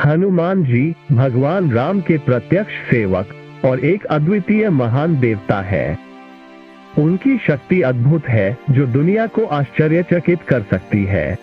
हनुमान जी भगवान राम के प्रत्यक्ष सेवक और एक अद्वितीय महान देवता है। उनकी शक्ति अद्भुत है जो दुनिया को आश्चर्यचकित कर सकती है।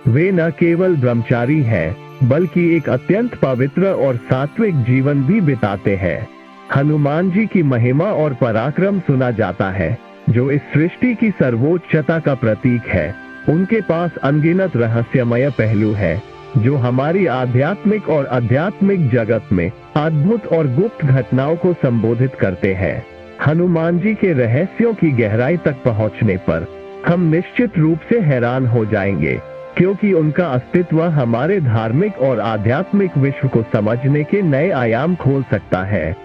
वे न केवल ब्रह्मचारी हैं बल्कि एक अत्यंत पवित्र और सात्विक जीवन भी बिताते हैं। हनुमान जी की महिमा और पराक्रम सुना जाता है जो इस सृष्टि की सर्वोच्चता का प्रतीक है। उनके पास अनगिनत रहस्यमय पहलू है जो हमारी आध्यात्मिक और आध्यात्मिक जगत में अद्भुत और गुप्त घटनाओं को संबोधित करते हैं। हनुमान जी के रहस्यों की गहराई तक पहुंचने पर हम निश्चित रूप से हैरान हो जाएंगे, क्योंकि उनका अस्तित्व हमारे धार्मिक और आध्यात्मिक विश्व को समझने के नए आयाम खोल सकता है।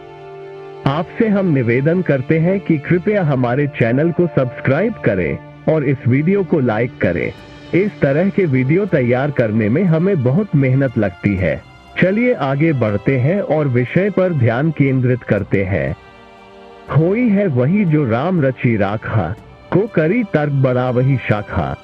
आपसे हम निवेदन करते हैं कि कृपया हमारे चैनल को सब्सक्राइब करें और इस वीडियो को लाइक करें। इस तरह के वीडियो तैयार करने में हमें बहुत मेहनत लगती है। चलिए आगे बढ़ते हैं और विषय पर ध्यान केंद्रित करते हैं। होई है वही जो राम रचि राखा, को करी तर्क बड़ा वही शाखा।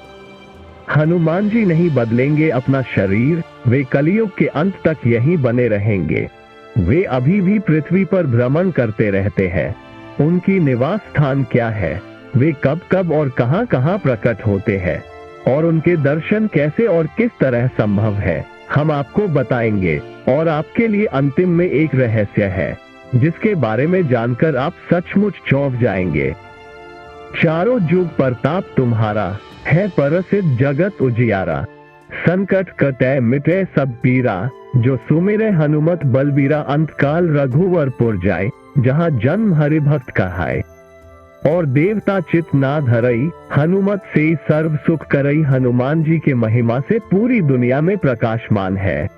हनुमान जी नहीं बदलेंगे अपना शरीर, वे कलयुग के अंत तक यहीं बने रहेंगे। वे अभी भी पृथ्वी पर भ्रमण करते रहते हैं। उनकी निवास स्थान क्या है, वे कब कब और कहां कहां प्रकट होते हैं और उनके दर्शन कैसे और किस तरह संभव है, हम आपको बताएंगे। और आपके लिए अंतिम में एक रहस्य है जिसके बारे में जानकर आप सचमुच चौंक जाएंगे। चारों जुग प्रताप तुम्हारा, है परसिद्ध जगत उजियारा। संकट कटै मिटे सब पीरा, जो सुमिरै हनुमत बलबीरा। अंतकाल रघुवर पुर जाय, जहाँ जन्म हरि भक्त कहाय। और देवता चित ना धरई, हनुमत से सर्व सुख करई। हनुमान जी के महिमा से पूरी दुनिया में प्रकाशमान है।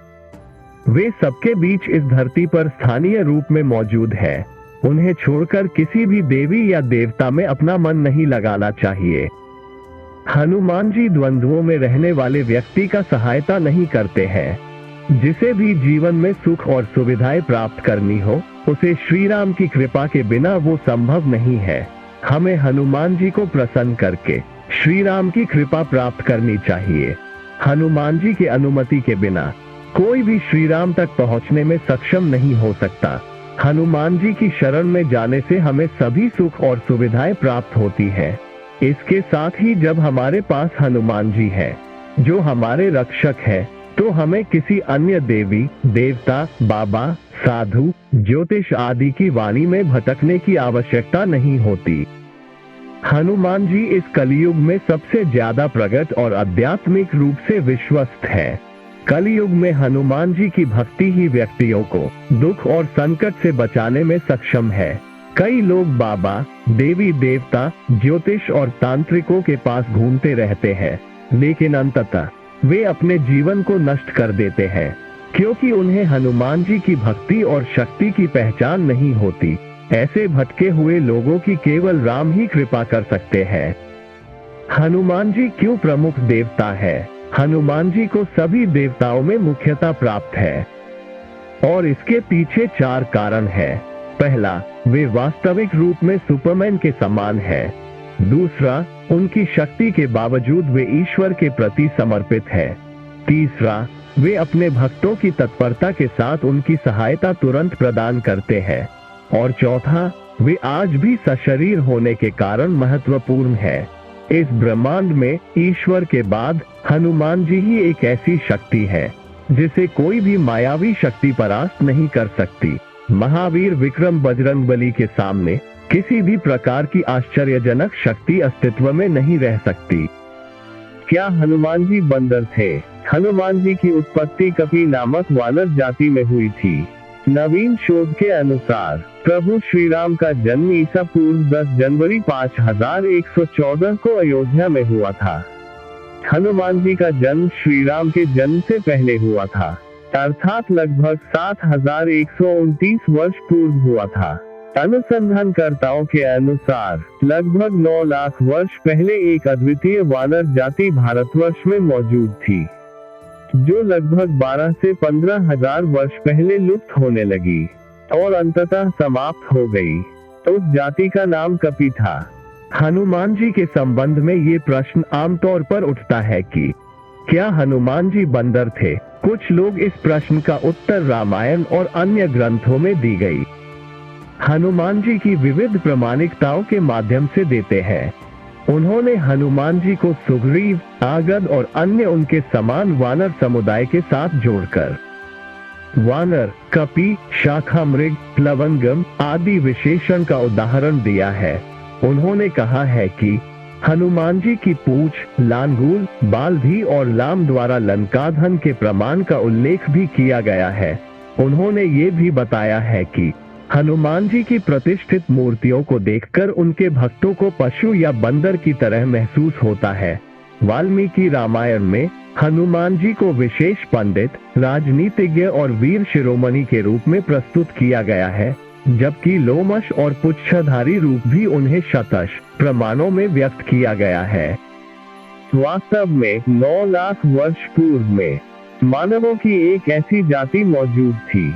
वे सबके बीच इस धरती पर स्थानीय रूप में मौजूद है। उन्हें छोड़कर किसी भी देवी या देवता में अपना मन नहीं लगाना चाहिए। हनुमान जी द्वंद्वों में रहने वाले व्यक्ति का सहायता नहीं करते हैं। जिसे भी जीवन में सुख और सुविधाएं प्राप्त करनी हो, उसे श्री राम की कृपा के बिना वो संभव नहीं है। हमें हनुमान जी को प्रसन्न करके श्री राम की कृपा प्राप्त करनी चाहिए। हनुमान जी की अनुमति के बिना कोई भी श्री राम तक पहुंचने में सक्षम नहीं हो सकता। हनुमान जी की शरण में जाने से हमें सभी सुख और सुविधाएं प्राप्त होती है। इसके साथ ही जब हमारे पास हनुमान जी है जो हमारे रक्षक है, तो हमें किसी अन्य देवी देवता, बाबा, साधु, ज्योतिष आदि की वाणी में भटकने की आवश्यकता नहीं होती। हनुमान जी इस कलयुग में सबसे ज्यादा प्रगट और आध्यात्मिक रूप से विश्वस्त है। कलयुग में हनुमान जी की भक्ति ही व्यक्तियों को दुख और संकट से बचाने में सक्षम है। कई लोग बाबा, देवी देवता, ज्योतिष और तांत्रिकों के पास घूमते रहते हैं, लेकिन अंततः वे अपने जीवन को नष्ट कर देते हैं, क्योंकि उन्हें हनुमान जी की भक्ति और शक्ति की पहचान नहीं होती। ऐसे भटके हुए लोगों की केवल राम ही कृपा कर सकते हैं। हनुमान जी क्यों प्रमुख देवता है? हनुमान जी को सभी देवताओं में मुख्यता प्राप्त है और इसके पीछे 4 कारण है। पहला, वे वास्तविक रूप में सुपरमैन के समान है। दूसरा, उनकी शक्ति के बावजूद वे ईश्वर के प्रति समर्पित है। तीसरा, वे अपने भक्तों की तत्परता के साथ उनकी सहायता तुरंत प्रदान करते हैं। और चौथा, वे आज भी सशरीर होने के कारण महत्वपूर्ण है। इस ब्रह्मांड में ईश्वर के बाद हनुमान जी ही एक ऐसी शक्ति है जिसे कोई भी मायावी शक्ति परास्त नहीं कर सकती। महावीर विक्रम बजरंगबली के सामने किसी भी प्रकार की आश्चर्यजनक शक्ति अस्तित्व में नहीं रह सकती। क्या हनुमान जी बंदर थे? हनुमान जी की उत्पत्ति कपि नामक वानर जाति में हुई थी। नवीन शोध के अनुसार प्रभु श्री राम का जन्म ईसा पूर्व 10 जनवरी 5114 को अयोध्या में हुआ था। हनुमान जी का जन्म श्री राम के जन्म से पहले हुआ था, अर्थात लगभग 7129 वर्ष पूर्व हुआ था। अनुसंधानकर्ताओं के अनुसार लगभग 9 लाख वर्ष पहले एक अद्वितीय वानर जाति भारतवर्ष में मौजूद थी, जो लगभग 12 से 15 हजार वर्ष पहले लुप्त होने लगी और अंततः समाप्त हो गई। उस जाति का नाम कपि था। हनुमान जी के संबंध में ये प्रश्न आमतौर पर उठता है कि क्या हनुमान जी बंदर थे? कुछ लोग इस प्रश्न का उत्तर रामायण और अन्य ग्रंथों में दी गई हनुमान जी की विविध प्रामाणिकताओं के माध्यम से देते हैं। उन्होंने हनुमान जी को सुग्रीव, आगद और अन्य उनके समान वानर समुदाय के साथ जोड़कर वानर, कपि, शाखामृग, प्लवंगम आदि विशेषण का उदाहरण दिया है। उन्होंने कहा है कि हनुमान जी की पूंछ, लांगूल, बालधी और लाम द्वारा लंकाधन के प्रमाण का उल्लेख भी किया गया है। उन्होंने ये भी बताया है कि हनुमान जी की प्रतिष्ठित मूर्तियों को देखकर उनके भक्तों को पशु या बंदर की तरह महसूस होता है। वाल्मीकि रामायण में हनुमान जी को विशेष पंडित, राजनीतिज्ञ और वीर शिरोमणि के रूप में प्रस्तुत किया गया है, जबकि लोमश और पुच्छधारी रूप भी उन्हें शतश प्रमाणों में व्यक्त किया गया है। वास्तव में 9 लाख वर्ष पूर्व में मानवों की एक ऐसी जाति मौजूद थी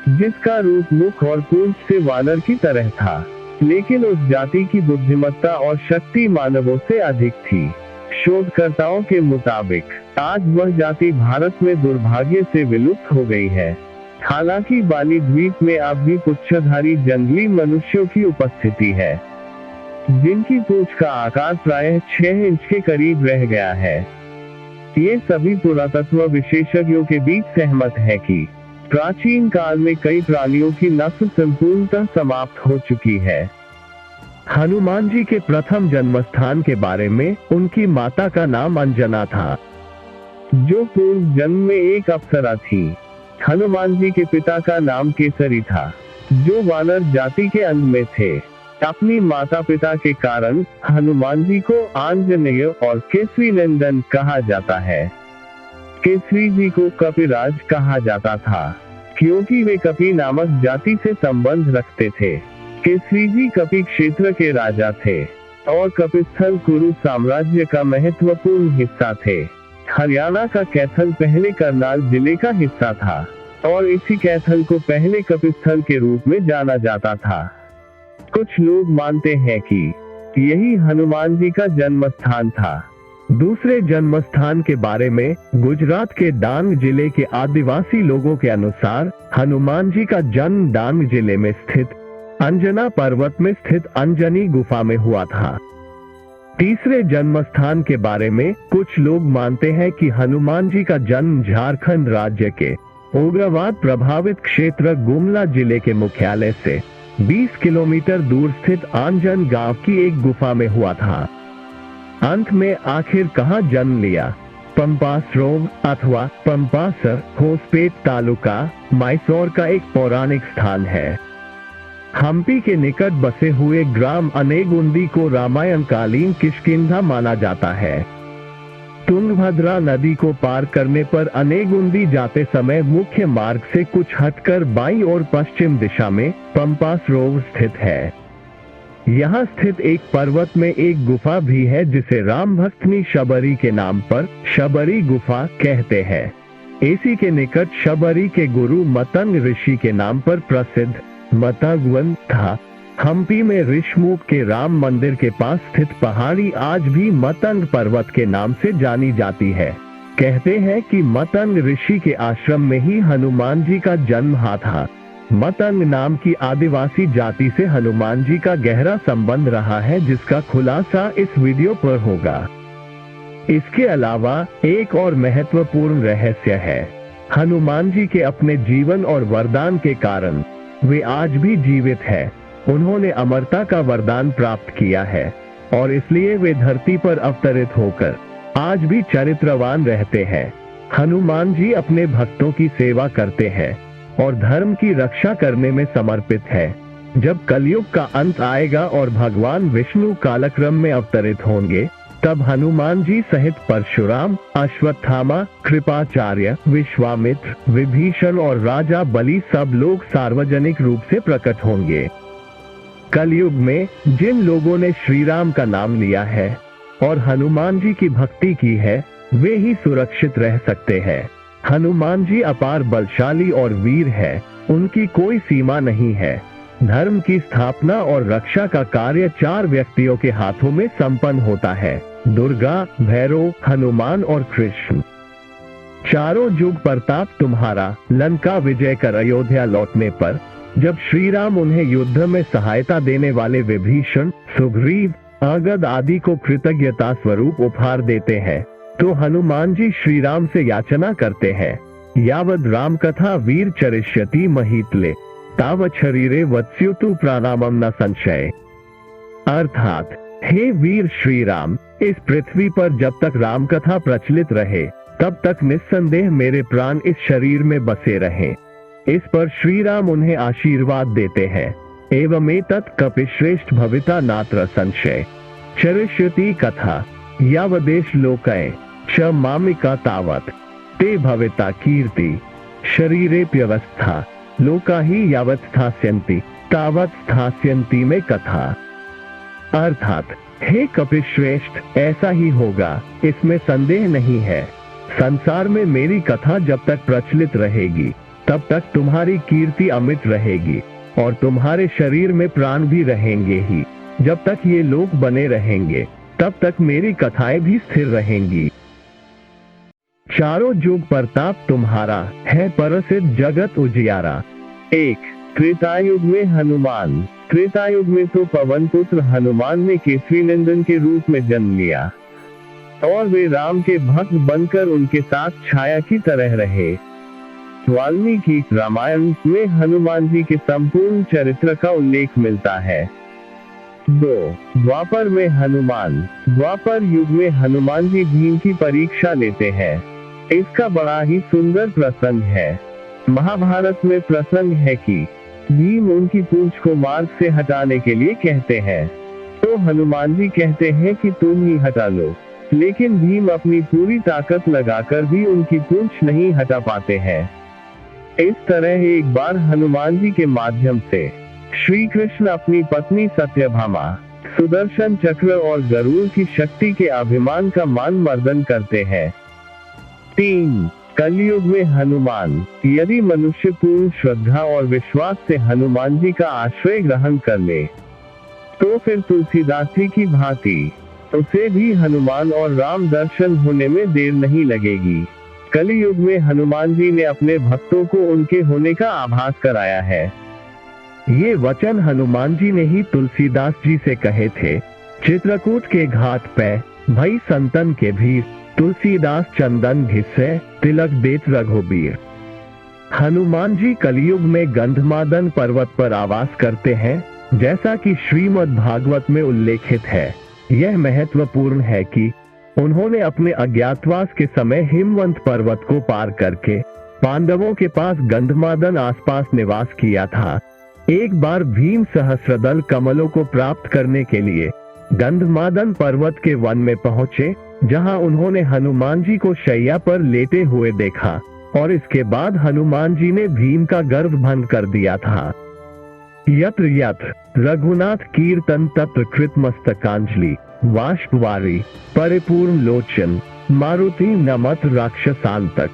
जिसका रूप मुख और पूंछ से वानर की तरह था, लेकिन उस जाति की बुद्धिमत्ता और शक्ति मानवों से अधिक थी। शोधकर्ताओं के मुताबिक आज वह जाति भारत में दुर्भाग्य से विलुप्त हो गई है। हालांकि बाली द्वीप में अब भी पुच्छधारी जंगली मनुष्यों की उपस्थिति है, जिनकी पूंछ का आकार प्रायः 6 इंच के करीब रह गया है। ये सभी पुरातत्व विशेषज्ञों के बीच सहमत है कि प्राचीन काल में कई प्राणियों की नस्ल संपूर्णतः समाप्त हो चुकी है। हनुमान जी के प्रथम जन्मस्थान के बारे में उनकी माता का नाम अंजना था, जो पूर्व जन्म में एक अप्सरा थी। हनुमान जी के पिता का नाम केसरी था, जो वानर जाति के अंग में थे। अपनी माता पिता के कारण हनुमान जी को आंजनेय और केसरी नंदन कहा जाता है। केसरी जी को कपिराज कहा जाता था, क्योंकि वे कपि नामक जाति से संबंध रखते थे। केसरी जी कपि क्षेत्र के राजा थे और कपिस्थल कुरु साम्राज्य का महत्वपूर्ण हिस्सा थे। हरियाणा का कैथल पहले करनाल जिले का हिस्सा था और इसी कैथल को पहले कपिस्थल के रूप में जाना जाता था। कुछ लोग मानते हैं कि यही हनुमान जी का जन्म स्थान था। दूसरे जन्म स्थान के बारे में गुजरात के डांग जिले के आदिवासी लोगों के अनुसार हनुमान जी का जन्म डांग जिले में स्थित अंजना पर्वत में स्थित अंजनी गुफा में हुआ था। तीसरे जन्म स्थान के बारे में कुछ लोग मानते हैं कि हनुमान जी का जन्म झारखंड राज्य के उग्रवाद प्रभावित क्षेत्र गुमला जिले के मुख्यालय से 20 किलोमीटर दूर स्थित आंजन गांव की एक गुफा में हुआ था। अंत में आखिर कहां जन्म लिया? पंपासरोव अथवा पंपासर होसपेट तालुका मैसूर का एक पौराणिक स्थान है। हम्पी के निकट बसे हुए ग्राम अनेगुंदी को रामायण कालीन किष्किंधा माना जाता है। तुंगभद्रा नदी को पार करने पर अनेगुंदी जाते समय मुख्य मार्ग से कुछ हटकर बाईं ओर पश्चिम दिशा में पंपासरोवर स्थित है। यहाँ स्थित एक पर्वत में एक गुफा भी है जिसे राम भक्तनी शबरी के नाम पर शबरी गुफा कहते हैं। इसी के निकट शबरी के गुरु मतंग ऋषि के नाम पर प्रसिद्ध मतंगवन था। हम्पी में ऋषमुख के राम मंदिर के पास स्थित पहाड़ी आज भी मतंग पर्वत के नाम से जानी जाती है। कहते हैं कि मतंग ऋषि के आश्रम में ही हनुमान जी का जन्म हुआ था। मतंग नाम की आदिवासी जाति से हनुमान जी का गहरा संबंध रहा है, जिसका खुलासा इस वीडियो पर होगा। इसके अलावा एक और महत्वपूर्ण रहस्य है। हनुमान जी के अपने जीवन और वरदान के कारण वे आज भी जीवित हैं। उन्होंने अमरता का वरदान प्राप्त किया है और इसलिए वे धरती पर अवतरित होकर आज भी चरित्रवान रहते हैं। हनुमान जी अपने भक्तों की सेवा करते हैं और धर्म की रक्षा करने में समर्पित है। जब कलयुग का अंत आएगा और भगवान विष्णु कालक्रम में अवतरित होंगे, तब हनुमान जी सहित परशुराम, अश्वत्थामा, कृपाचार्य, विश्वामित्र, विभीषण और राजा बलि सब लोग सार्वजनिक रूप से प्रकट होंगे। कलयुग में जिन लोगों ने श्री राम का नाम लिया है और हनुमान जी की भक्ति की है, वे ही सुरक्षित रह सकते हैं। हनुमान जी अपार बलशाली और वीर है, उनकी कोई सीमा नहीं है। धर्म की स्थापना और रक्षा का कार्य 4 व्यक्तियों के हाथों में संपन्न होता है: दुर्गा, भैरव, हनुमान और कृष्ण। चारों युग प्रताप तुम्हारा लंका विजय कर अयोध्या लौटने पर जब श्री राम उन्हें युद्ध में सहायता देने वाले विभीषण, सुग्रीव, अंगद आदि को कृतज्ञता स्वरूप उपहार देते हैं, तो हनुमान जी श्री राम से याचना करते हैं, यावद राम कथा वीर चरिष्यति महीतले तावत् शरीरे वत्स्युतु प्राणामम न संशय। अर्थात हे वीर श्री राम, इस पृथ्वी पर जब तक राम कथा प्रचलित रहे तब तक निस्संदेह मेरे प्राण इस शरीर में बसे रहें। इस पर श्री राम उन्हें आशीर्वाद देते हैं, एवमेतत् कपिश्रेष्ठ भविता नात्र संशय चरिष्यति कथा यावदेश लोकय च मामिका तावत् ते भविता कीर्ति शरीरेप्यवस्था लोका ही यावत् स्थास्यन्ति तावत् स्थास्यन्ति में कथा। अर्थात हे कपिश्रेष्ठ, ऐसा ही होगा, इसमें संदेह नहीं है। संसार में मेरी कथा जब तक प्रचलित रहेगी तब तक तुम्हारी कीर्ति अमिट रहेगी और तुम्हारे शरीर में प्राण भी रहेंगे ही। जब तक ये लोक बने रहेंगे तब तक मेरी कथाएं भी स्थिर रहेंगी। चारों युग प्रताप तुम्हारा है प्रसिद्ध जगत उजियारा। एक, त्रेतायुग में हनुमान। त्रेतायुग में तो पवन पुत्र हनुमान ने केसरी नंदन के रूप में जन्म लिया और वे राम के भक्त बनकर उनके साथ छाया की तरह रहे। वाल्मीकि रामायण में हनुमान जी के संपूर्ण चरित्र का उल्लेख मिलता है। 2, द्वापर में हनुमान। द्वापर युग में हनुमान जी भीम की परीक्षा लेते हैं। इसका बड़ा ही सुंदर प्रसंग है। महाभारत में प्रसंग है कि भीम उनकी पूंछ को मार्ग से हटाने के लिए कहते हैं, तो हनुमान जी कहते हैं कि तुम ही हटा लो, लेकिन भीम अपनी पूरी ताकत लगाकर भी उनकी पूंछ नहीं हटा पाते हैं। इस तरह एक बार हनुमान जी के माध्यम से श्री कृष्ण अपनी पत्नी सत्यभामा, सुदर्शन चक्र और गरुड़ की शक्ति के अभिमान का मान मर्दन करते हैं। 3, कलयुग में हनुमान। यदि मनुष्य पूर्ण श्रद्धा और विश्वास से हनुमान जी का आश्रय ग्रहण कर ले, तो फिर तुलसीदास जी की भांति उसे भी हनुमान और राम दर्शन होने में देर नहीं लगेगी। कलयुग में हनुमान जी ने अपने भक्तों को उनके होने का आभास कराया है। ये वचन हनुमान जी ने ही तुलसीदास जी से कहे थे। चित्रकूट के घाट पे भई संतन के भीर, तुलसीदास चंदन घिसे तिलक देत रघुबीर। हनुमान जी कलयुग में गंधमादन पर्वत पर आवास करते हैं, जैसा कि श्रीमद् भागवत में उल्लेखित है। यह महत्वपूर्ण है कि उन्होंने अपने अज्ञातवास के समय हिमवंत पर्वत को पार करके पांडवों के पास गंधमादन आसपास निवास किया था। एक बार भीम सहस्रदल कमलों को प्राप्त करने के लिए गंधमादन पर्वत के वन में पहुंचे, जहां उन्होंने हनुमान जी को शैया पर लेटे हुए देखा और इसके बाद हनुमान जी ने भीम का गर्भ भंग कर दिया था। यत्र यत्र रघुनाथ कीर्तन तत्र कृत मस्तकांजलि वाष्पवारी परिपूर्ण लोचन मारुति नमत राक्षसांतक।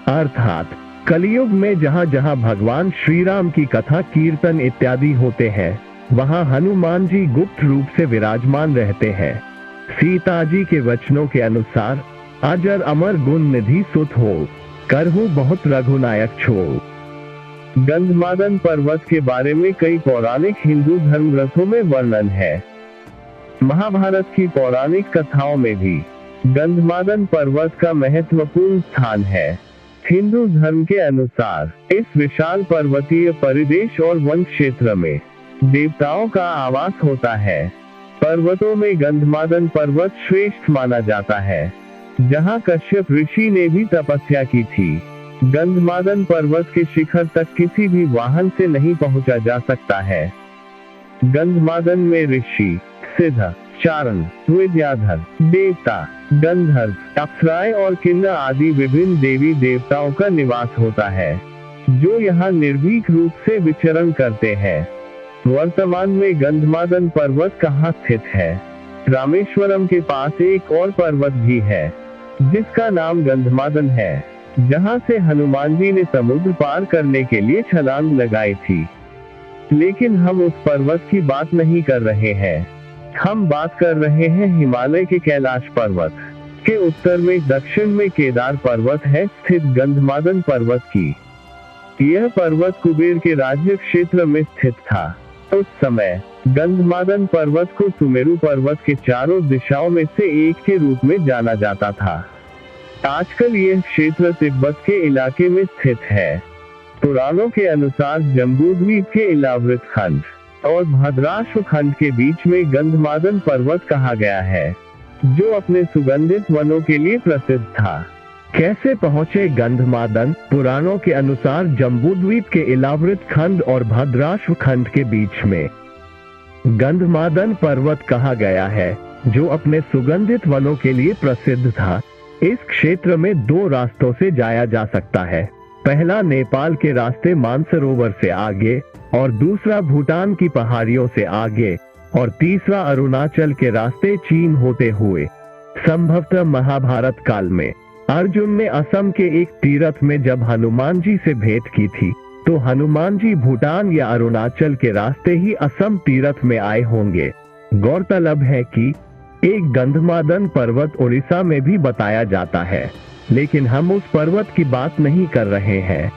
अर्थात कलयुग में जहाँ जहाँ भगवान श्री राम की कथा कीर्तन इत्यादि होते हैं, वहाँ हनुमान जी गुप्त रूप से विराजमान रहते हैं। सीता जी के वचनों के अनुसार अजर अमर गुण निधि सुत हो, करहूं बहुत रघुनायक छो। गंधमादन पर्वत के बारे में कई पौराणिक हिंदू धर्म ग्रंथों में वर्णन है। महाभारत की पौराणिक कथाओं में भी गंधमादन पर्वत का महत्वपूर्ण स्थान है। हिंदू धर्म के अनुसार इस विशाल पर्वतीय परिदेश और वन क्षेत्र में देवताओं का आवास होता है। पर्वतों में गंधमादन पर्वत श्रेष्ठ माना जाता है, जहां कश्यप ऋषि ने भी तपस्या की थी। गंधमादन पर्वत के शिखर तक किसी भी वाहन से नहीं पहुंचा जा सकता है। गंधमादन में ऋषि, सिद्ध, चारण, विद्याधर, देवता, गंधर्व, अप्सराएं और किन्नर आदि विभिन्न देवी देवताओं का निवास होता है, जो यहाँ निर्भीक रूप से विचरण करते हैं। वर्तमान में गंधमादन पर्वत कहाँ स्थित है? रामेश्वरम के पास एक और पर्वत भी है, जिसका नाम गंधमादन है, जहाँ से हनुमान जी ने समुद्र पार करने के लिए छलांग लगाई थी। लेकिन हम उस पर्वत की बात नहीं कर रहे हैं। हम बात कर रहे हैं हिमालय के कैलाश पर्वत। के उत्तर में दक्षिण में केदार पर्वत है स्थित गंधमादन पर्वत की। यह पर्वत कुबेर के राज्य क्षेत्र में स्थित था। उस समय गंधमादन पर्वत को सुमेरु पर्वत के चारों दिशाओं में से एक के रूप में जाना जाता था। आजकल यह क्षेत्र तिब्बत के इलाके में स्थित है। पुराणों के अनुसार जम्बूद्वीप के इलावृत खंड और भद्राश्व खंड के बीच में गंधमादन पर्वत कहा गया है, जो अपने सुगंधित वनों के लिए प्रसिद्ध था। कैसे पहुंचे गंधमादन? पुराणों के अनुसार जम्बूद्वीप के इलावृत खंड और भद्राश्व खंड के बीच में गंधमादन पर्वत कहा गया है, जो अपने सुगंधित वनों के लिए प्रसिद्ध था। इस क्षेत्र में 2 रास्तों से जाया जा सकता है। पहला नेपाल के रास्ते मानसरोवर से आगे और दूसरा भूटान की पहाड़ियों से आगे और तीसरा अरुणाचल के रास्ते चीन होते हुए। संभवतः महाभारत काल में अर्जुन ने असम के एक तीर्थ में जब हनुमान जी से भेंट की थी, तो हनुमान जी भूटान या अरुणाचल के रास्ते ही असम तीर्थ में आए होंगे। गौरतलब है कि एक गंधमादन पर्वत उड़ीसा में भी बताया जाता है, लेकिन हम उस पर्वत की बात नहीं कर रहे हैं।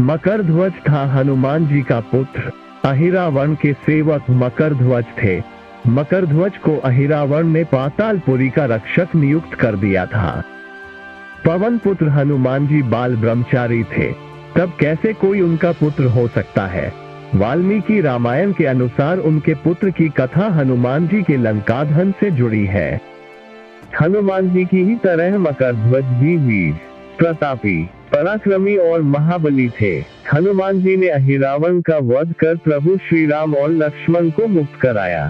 मकरध्वज था हनुमान जी का पुत्र। अहिरावण के सेवक मकरध्वज थे। मकरध्वज को अहिरावण ने पातालपुरी का रक्षक नियुक्त कर दिया था। पवन पुत्र हनुमान जी बाल ब्रह्मचारी थे, तब कैसे कोई उनका पुत्र हो सकता है? वाल्मीकि रामायण के अनुसार उनके पुत्र की कथा हनुमान जी के लंकादहन से जुड़ी है। हनुमान जी की ही तरह मकरध्वज भी वीर, प्रतापी, पराक्रमी और महाबली थे। हनुमान जी ने अहिरावण का वध कर प्रभु श्री राम और लक्ष्मण को मुक्त कराया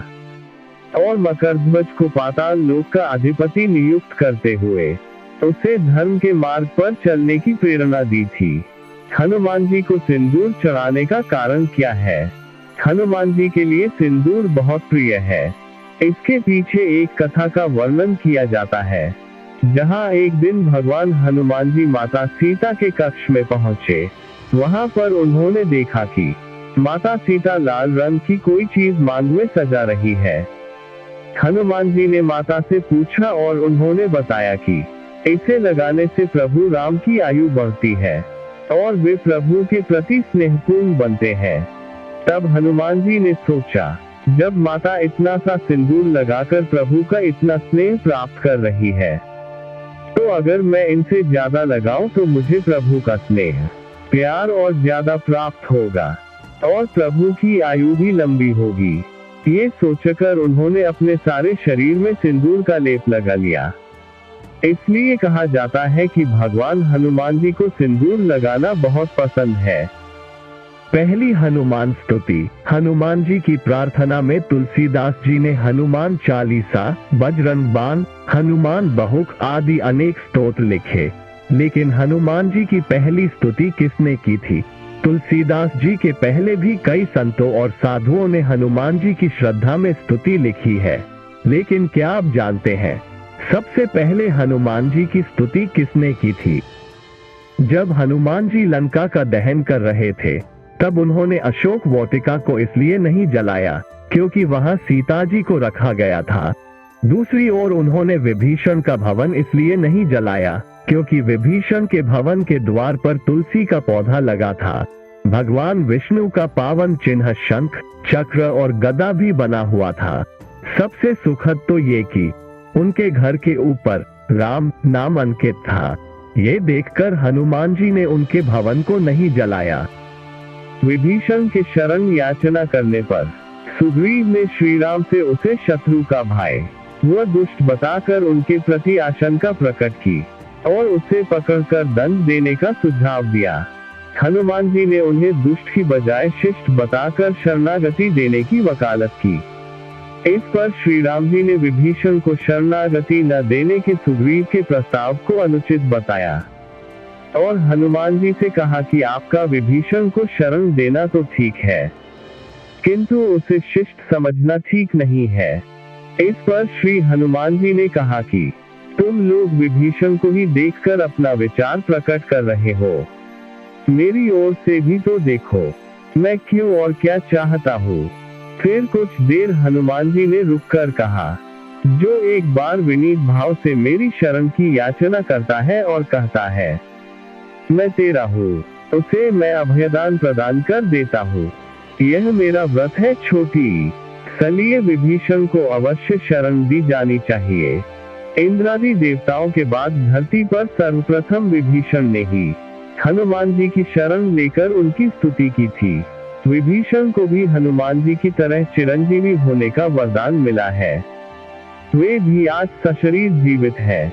और मकरध्वज को पाताल लोक का अधिपति नियुक्त करते हुए उसे धर्म के मार्ग पर चलने की प्रेरणा दी थी। हनुमान जी को सिंदूर चढ़ाने का कारण क्या है? हनुमान जी के लिए सिंदूर बहुत प्रिय है। इसके पीछे एक कथा का वर्णन किया जाता है, जहां एक दिन भगवान हनुमान जी माता सीता के कक्ष में पहुंचे। वहां पर उन्होंने देखा कि माता सीता लाल रंग की कोई चीज मांग में सजा रही है। हनुमान जी ने माता से पूछा और उन्होंने बताया कि इसे लगाने से प्रभु राम की आयु बढ़ती है और वे प्रभु के प्रति स्नेहपूर्ण बनते हैं। तब हनुमान जी ने सोचा, जब माता इतना सा सिंदूर लगाकर प्रभु का इतना स्नेह प्राप्त कर रही है, तो अगर मैं इनसे ज्यादा लगाऊं तो मुझे प्रभु का स्नेह, प्यार और ज्यादा प्राप्त होगा और प्रभु की आयु भी लंबी होगी। ये सोचकर उन्होंने अपने सारे शरीर में सिंदूर का लेप लगा लिया। इसलिए कहा जाता है कि भगवान हनुमान जी को सिंदूर लगाना बहुत पसंद है। पहली हनुमान स्तुति। हनुमान जी की प्रार्थना में तुलसीदास जी ने हनुमान चालीसा, बजरंग बाण, हनुमान बहुक आदि अनेक स्तोत्र लिखे, लेकिन हनुमान जी की पहली स्तुति किसने की थी? तुलसीदास जी के पहले भी कई संतों और साधुओं ने हनुमान जी की श्रद्धा में स्तुति लिखी है, लेकिन क्या आप जानते हैं सबसे पहले हनुमान जी की स्तुति किसने की थी? जब हनुमान जी लंका का दहन कर रहे थे, तब उन्होंने अशोक वाटिका को इसलिए नहीं जलाया क्योंकि वहां सीता जी को रखा गया था। दूसरी ओर उन्होंने विभीषण का भवन इसलिए नहीं जलाया क्योंकि विभीषण के भवन के द्वार पर तुलसी का पौधा लगा था। भगवान विष्णु का पावन चिन्ह शंख, चक्र और गदा भी बना हुआ था। सबसे सुखद तो ये कि उनके घर के ऊपर राम नाम अंकित था। ये देखकर हनुमान जी ने उनके भवन को नहीं जलाया। विभीषण के शरण याचना करने पर सुग्रीव ने श्री राम से उसे शत्रु का भाई व दुष्ट बताकर उनके प्रति आशंका प्रकट की और उसे पकड़कर दंड देने का सुझाव दिया। हनुमान जी ने उन्हें दुष्ट की बजाय शिष्ट बताकर शरणागति देने की वकालत की। इस पर श्री राम जी ने विभीषण को शरणागति न देने के सुग्रीव के प्रस्ताव को अनुचित बताया और हनुमान जी से कहा कि आपका विभीषण को शरण देना तो ठीक है, किंतु उसे शिष्ट समझना ठीक नहीं है। इस पर श्री हनुमान जी ने कहा कि तुम लोग विभीषण को ही देखकर अपना विचार प्रकट कर रहे हो, मेरी ओर से भी तो देखो मैं क्यों और क्या चाहता हूँ। फिर कुछ देर हनुमान जी ने रुककर कहा, जो एक बार विनीत भाव से मेरी शरण की याचना करता है और कहता है, मैं तेरा हूँ, उसे मैं अभयदान प्रदान कर देता हूँ। यह मेरा व्रत है छोटी, इसलिए विभीषण को अवश्य शरण दी जानी चाहिए। इंद्रादि देवताओं के बाद धरती पर सर्वप्रथम विभीषण ने ही हनुमान जी की शरण लेकर उनकी स्तुति की थी। विभीषण को भी हनुमान जी की तरह चिरंजीवी होने का वरदान मिला है। वे भी आज सशरीर जीवित है।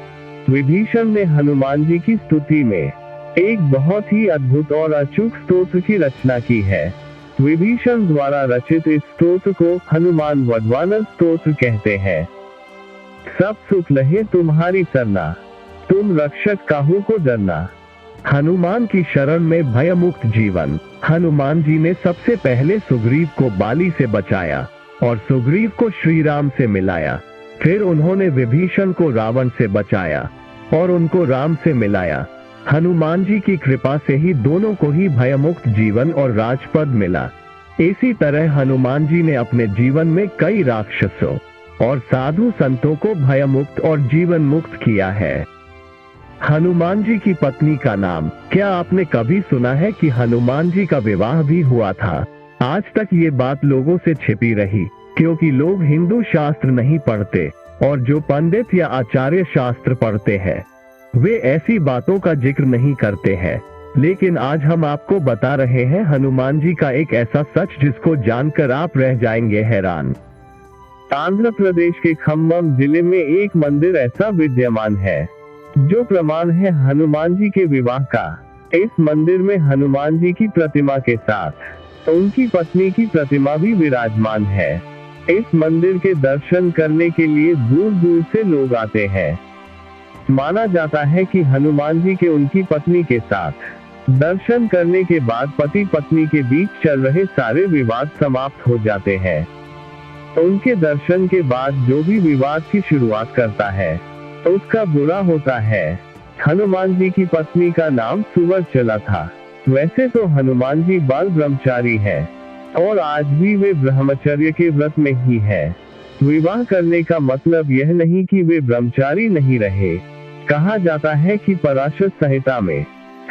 विभीषण ने हनुमान जी की स्तुति में एक बहुत ही अद्भुत और अचूक स्तोत्र की रचना की है। विभीषण द्वारा रचित इस स्तोत्र को हनुमान वडवानर स्तोत्र कहते हैं। सब सुख लहे तुम्हारी सरना, तुम रक्षक काहू को डरना। हनुमान की शरण में भयमुक्त जीवन। हनुमान जी ने सबसे पहले सुग्रीव को बाली से बचाया और सुग्रीव को श्री राम से मिलाया। फिर उन्होंने विभीषण को रावण से बचाया और उनको राम से मिलाया। हनुमान जी की कृपा से ही दोनों को ही भयमुक्त जीवन और राजपद मिला। इसी तरह हनुमान जी ने अपने जीवन में कई राक्षसों और साधु संतों को भयमुक्त और जीवन मुक्त किया है। हनुमान जी की पत्नी का नाम, क्या आपने कभी सुना है कि हनुमान जी का विवाह भी हुआ था? आज तक ये बात लोगों से छिपी रही, क्योंकि लोग हिंदू शास्त्र नहीं पढ़ते और जो पंडित या आचार्य शास्त्र पढ़ते हैं वे ऐसी बातों का जिक्र नहीं करते हैं। लेकिन आज हम आपको बता रहे हैं हनुमान जी का एक ऐसा सच जिसको जानकर आप रह जाएंगे हैरान। आंध्र प्रदेश के खम्मम जिले में एक मंदिर ऐसा विद्यमान है जो प्रमाण है हनुमान जी के विवाह का। इस मंदिर में हनुमान जी की प्रतिमा के साथ उनकी पत्नी की प्रतिमा भी विराजमान है। इस मंदिर के दर्शन करने के लिए दूर दूर से लोग आते हैं। माना जाता है कि हनुमान जी के उनकी पत्नी के साथ दर्शन करने के बाद पति पत्नी के बीच चल रहे सारे विवाद समाप्त हो जाते हैं। उनके दर्शन के बाद जो भी विवाद की शुरुआत करता है तो उसका बुरा होता है। हनुमान जी की पत्नी का नाम सुवर्चला था। वैसे तो हनुमान जी बाल ब्रह्मचारी है और आज भी वे ब्रह्मचर्य के व्रत में ही है। विवाह करने का मतलब यह नहीं कि वे ब्रह्मचारी नहीं रहे। कहा जाता है कि पराशर संहिता में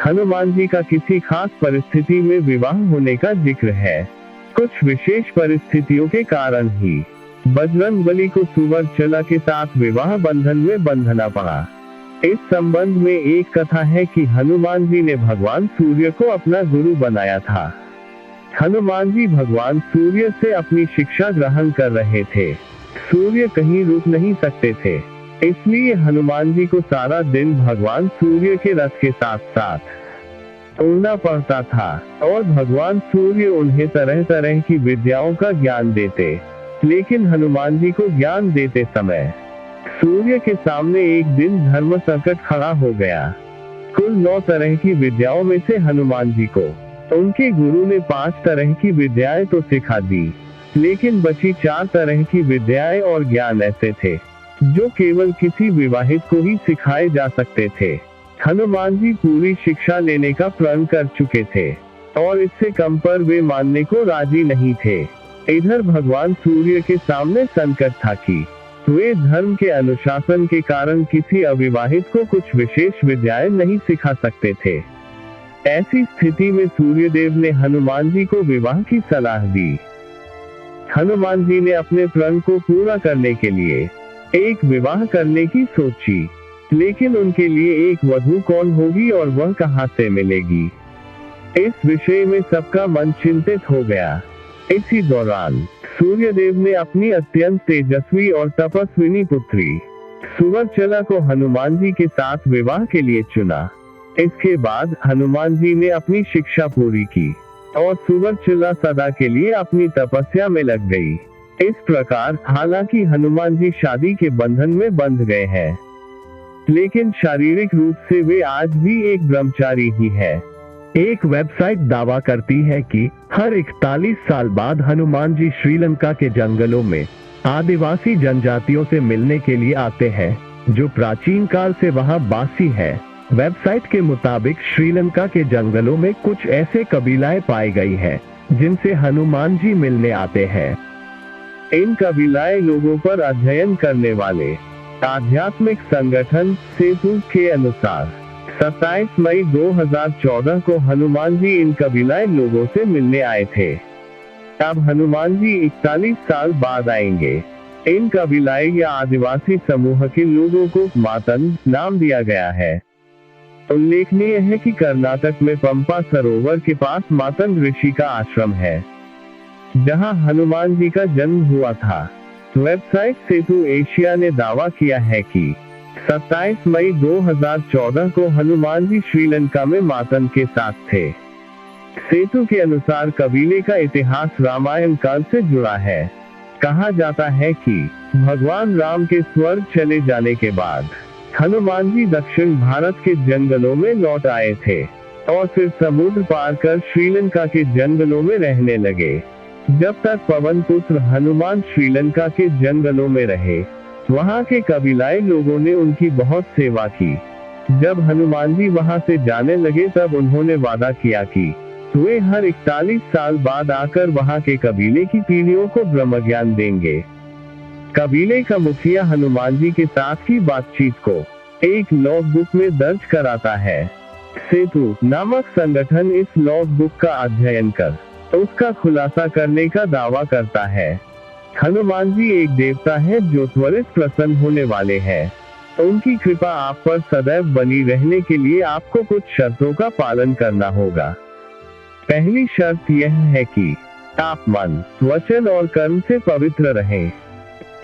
हनुमान जी का किसी खास परिस्थिति में विवाह होने का जिक्र है। कुछ विशेष परिस्थितियों के कारण ही बजरंगबली को सुवर्चला के साथ विवाह बंधन में बंधना पड़ा। इस संबंध में एक कथा है कि हनुमान जी ने भगवान सूर्य को अपना गुरु बनाया था। हनुमान जी भगवान सूर्य से अपनी शिक्षा ग्रहण कर रहे थे। सूर्य कहीं रुक नहीं सकते थे, इसलिए हनुमान जी को सारा दिन भगवान सूर्य के रथ के साथ साथ उड़ना पड़ता था और भगवान सूर्य उन्हें तरह तरह की विद्याओं का ज्ञान देते। लेकिन हनुमान जी को ज्ञान देते समय सूर्य के सामने एक दिन धर्म संकट खड़ा हो गया। कुल 9 तरह की विद्याओं में से हनुमान जी को उनके गुरु ने 5 तरह की विद्याएं तो सिखा दी, लेकिन बची 4 तरह की विद्याएं और ज्ञान ऐसे थे जो केवल किसी विवाहित को ही सिखाए जा सकते थे। हनुमान जी पूरी शिक्षा लेने का प्रण कर चुके थे और इससे कम पर वे मानने को राजी नहीं थे। इधर भगवान सूर्य के सामने संकट था कि वे धर्म के अनुशासन के कारण किसी अविवाहित को कुछ विशेष विद्याएं नहीं सिखा सकते थे। ऐसी स्थिति में सूर्य देव ने हनुमान जी को विवाह की सलाह दी। हनुमान जी ने अपने प्रण को पूरा करने के लिए एक विवाह करने की सोची, लेकिन उनके लिए एक वधू कौन होगी और वह कहां से मिलेगी, इस विषय में सबका मन चिंतित हो गया। इसी दौरान सूर्यदेव ने अपनी अत्यंत तेजस्वी और तपस्विनी पुत्री सुवर्चला को हनुमान जी के साथ विवाह के लिए चुना। इसके बाद हनुमान जी ने अपनी शिक्षा पूरी की और सुवर्चला सदा के लिए अपनी तपस्या में लग गई। इस प्रकार हालांकि हनुमान जी शादी के बंधन में बंध गए हैं, लेकिन शारीरिक रूप से वे आज भी एक ब्रह्मचारी ही है। एक वेबसाइट दावा करती है कि हर 41 साल बाद हनुमान जी श्रीलंका के जंगलों में आदिवासी जनजातियों से मिलने के लिए आते हैं, जो प्राचीन काल से वहां बासी है। वेबसाइट के मुताबिक श्रीलंका के जंगलों में कुछ ऐसे कबीलाएं पाई गई हैं जिनसे हनुमान जी मिलने आते हैं। इन कबीलाई लोगों पर अध्ययन करने वाले आध्यात्मिक संगठन सेतु के अनुसार 27 मई 2014 को हनुमान जी इन कबीलाई लोगों से मिलने आए थे। अब हनुमान जी 41 साल बाद आएंगे। इन कबीलाई या आदिवासी समूह के लोगों को मातन नाम दिया गया है। उल्लेखनीय है कि कर्नाटक में पंपा सरोवर के पास मातन ऋषि का आश्रम है, जहां हनुमान जी का जन्म हुआ था। वेबसाइट सेतु एशिया ने दावा किया है कि 27 मई 2014 को हनुमान जी श्रीलंका में मातन के साथ थे। सेतु के अनुसार कबीले का इतिहास रामायण काल से जुड़ा है। कहा जाता है कि भगवान राम के स्वर्ग चले जाने के बाद हनुमान जी दक्षिण भारत के जंगलों में लौट आए थे और फिर समुद्र पार कर श्रीलंका के जंगलों में रहने लगे। जब तक पवन पुत्र हनुमान श्रीलंका के जंगलों में रहे, वहां के कबीलाई लोगों ने उनकी बहुत सेवा की। जब हनुमान जी वहां से जाने लगे तब उन्होंने वादा किया कि वे हर 41 साल बाद आकर वहां के कबीले की पीढ़ियों को ब्रह्म ज्ञान देंगे। कबीले का मुखिया हनुमान जी के साथ की बातचीत को एक लॉग बुक में दर्ज कराता है। सेतु नामक संगठन इस लॉग बुक का अध्ययन कर उसका खुलासा करने का दावा करता है। हनुमान जी एक देवता है जो त्वरित प्रसन्न होने वाले हैं। उनकी कृपा आप पर सदैव बनी रहने के लिए आपको कुछ शर्तों का पालन करना होगा। पहली शर्त यह है कि आप मन, वचन और कर्म से पवित्र रहें।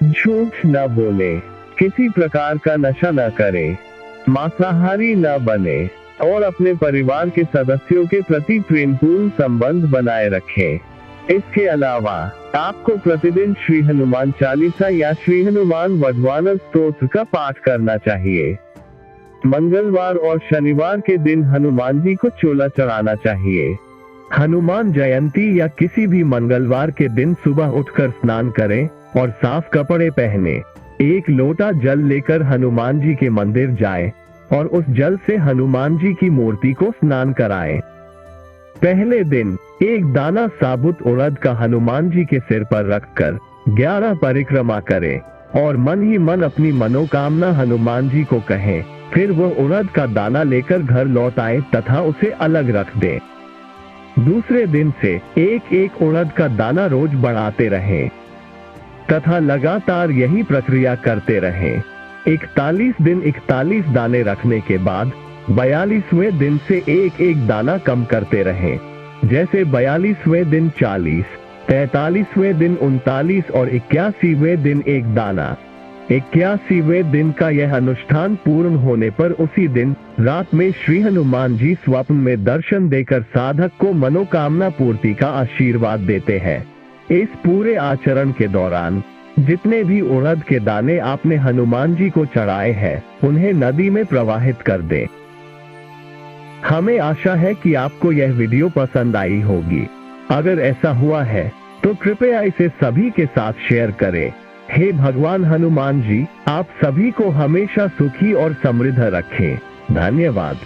झूठ न बोले, किसी प्रकार का नशा न करें, मांसाहारी न बने और अपने परिवार के सदस्यों के प्रति प्रेमपूर्ण संबंध बनाए रखें। इसके अलावा आपको प्रतिदिन श्री हनुमान चालीसा या श्री हनुमान वज्रवान स्तोत्र का पाठ करना चाहिए। मंगलवार और शनिवार के दिन हनुमान जी को चोला चढ़ाना चाहिए। हनुमान जयंती या किसी भी मंगलवार के दिन सुबह उठकर स्नान करें और साफ कपड़े पहने। एक लोटा जल लेकर हनुमान जी के मंदिर जाएं और उस जल से हनुमान जी की मूर्ति को स्नान कराएं। पहले दिन एक दाना साबुत उड़द का हनुमान जी के सिर पर रखकर 11 परिक्रमा करें और मन ही मन अपनी मनोकामना हनुमान जी को कहें। फिर वो उड़द का दाना लेकर घर लौट आए तथा उसे अलग रख दें। दूसरे दिन से एक एक उड़द का दाना रोज बढ़ाते रहें तथा लगातार यही प्रक्रिया करते रहें। 41 दिन 41 दाने रखने के बाद 42वें दिन से एक एक दाना कम करते रहें। जैसे 42वें दिन 40, 43वें दिन 39 और 81वें दिन एक दाना। 81वें दिन का यह अनुष्ठान पूर्ण होने पर उसी दिन रात में श्री हनुमान जी स्वप्न में दर्शन देकर साधक को मनोकामना पूर्ति का आशीर्वाद देते हैं। इस पूरे आचरण के दौरान जितने भी उड़द के दाने आपने हनुमान जी को चढ़ाए हैं, उन्हें नदी में प्रवाहित कर दें। हमें आशा है कि आपको यह वीडियो पसंद आई होगी। अगर ऐसा हुआ है तो कृपया इसे सभी के साथ शेयर करें। हे भगवान हनुमान जी, आप सभी को हमेशा सुखी और समृद्ध रखें। धन्यवाद।